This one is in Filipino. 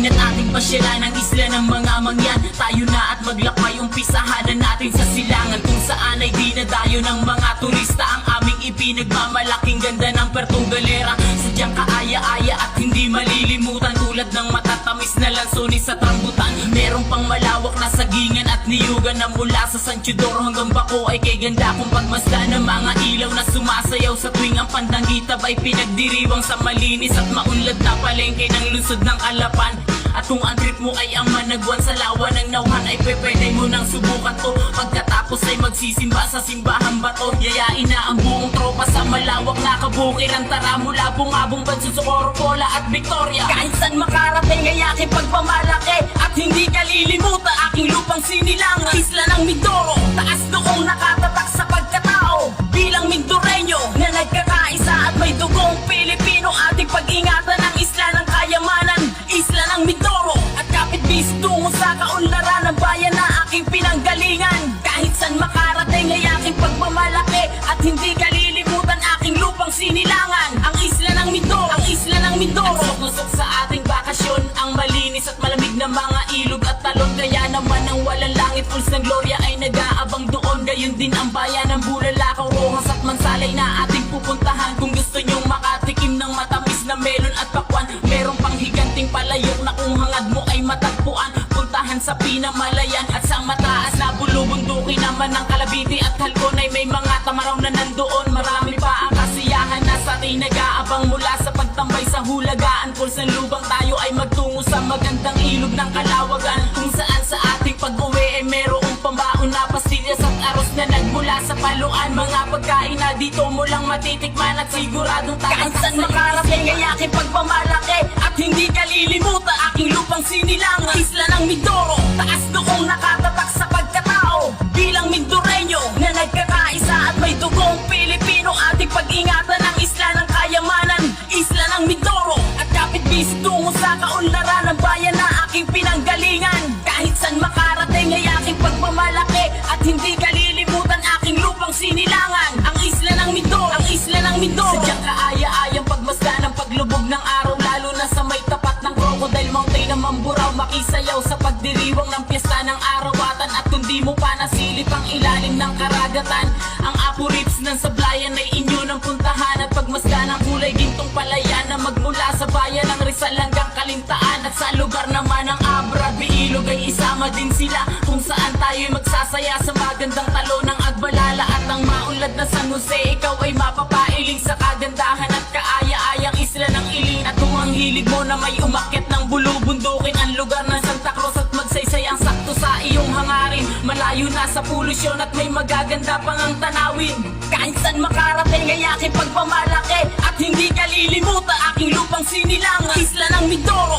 at ating pasyalan ang isla ng mga mangyan. Tayo na at maglakbay, umpisahan na natin sa silangan, kung saan ay dinadayo ng mga turista ang aming ipinagmamalaking ganda ng Puerto Galera. Sadyang kaaya-aya at hindi malilimutan, tulad ng matatamis na lansones sa rambutan. Merong pang malawak na sagingan at niyugan na mula sa San Teodoro hanggang Baco ay kay ganda kung pagmasdan ng mga ilaw na sumasayaw sa tuwing ang pandangitab ay pinagdiriwang sa malinis at maunlad na palengke ng lungsod ng Alapan. At kung ang trip mo ay ang managwan sa lawa ng Nauhan ay pwede mo nang subukan to. Pagkatapos ay magsisimba sa simbahang bato, yayain na ang buong tropa sa malawak na kabukiran. Tara mula Bungabong, Banso, Socorro, Pola at Victoria, kahit saan makarating ay aking pagpamalaki at hindi kalilimutan aking lupang sinilangan. Isla ng Mindoro, taas noong nakatatak sa pagkatao. Bilang Mindoreño na nagkakaisa at may dugong Pilipino, ating pag-ingatan ang isla ng kayamanan. Isla ng Mindoro at kapit bis tungo sa kaunlaran ng bayan na aking pinanggalingan. Kahit saan makarating ay aking pagmamalaki at hindi kalilimutan aking lupang sinilangan. Ang isla ng Mindoro, ang isla ng Mindoro. Nusok sa ating bakasyon ang malinis at malamig na mga ilog at talon. Kaya naman ang walang langit, pulse ng gloria ay nag-aabang doon. Gayon din ang bayan ng Bulalakaw, Rojas at Mansalay na ating pupuntahan. Kung gusto nyong makatikim ng matamis na melon at pakwan, meron pang higanting palayok na kung hangad mo ay matagpuan. Puntahan sa Pinamalayan at sa mataas na bulubundukin naman ng Calavite at Halcon ay may mga tamaraw na nandoon. Marami pa ang kasiyahan na sa atin nag-aabang mula sa pagtambay sa hulagaan. Pulse ng lubang tayo ay magtungo sa magandang ilog ng Kalawagan, kung saan sa ating pag-uwi ay merong pambaon na pastillas at aros na nagmula sa paluan. Mga pagkain na dito mo lang matitikman at siguradong kahit saan makarating ay aking pagpamalaki at hindi kalilimutan aking lupang sinilangan. Isla ng Mindoro, taas noong nakatatak sa pagkatao. Bilang Mindoreño na nagkakaisa at may dugong Pilipino, ating pag-ingatan ang isla ng kayamanan. Isla ng Mindoro at kapit bis tungo sa kaunlaran ng bayan na aking pinanggalingan. Kahit saan makarating ay aking pagmamalaki at hindi kalilimutan aking lupang sinilangan. Ang isla ng Mindoro, ang isla ng Mindoro. Sadyang kaaya-ayang pagmasdan ng paglubog ng araw, lalo na sa may tapat ng Crocodile Mountain na Mamburao. Makisayaw sa pagdiriwang ng piyesta ng arawatan, at kung di mo pa nasilip ang ilalim ng karagatan, ang Apo Rips ng Sablayan ay inyo ng puntahan. At pagmasdan ang kulay gintong palayan na magmula sa bayan ng Rizal hanggang Kalintaan. At sa lugar naman ng Abra, Biilog ay isama din sila, kung saan tayo'y magsasaya sa magandang talo ng Agbalala at ang maunlad na San Jose. Ikaw ay mapapailing sa kagandahan at kaaya-ayang isla ng Iling. At kung ang hilig mo na may umakyat ng bulubundukin, ang lugar ng Santa Cruz at Magsaysay ang sakto sa iyong hangarin. Malayo na sa polusyon at may magaganda pang ang tanawin. Kahit saan makarating ay aking pagpamalaki at hindi kalilimutan aking lupang sinilangan. Isla ng Mindoro,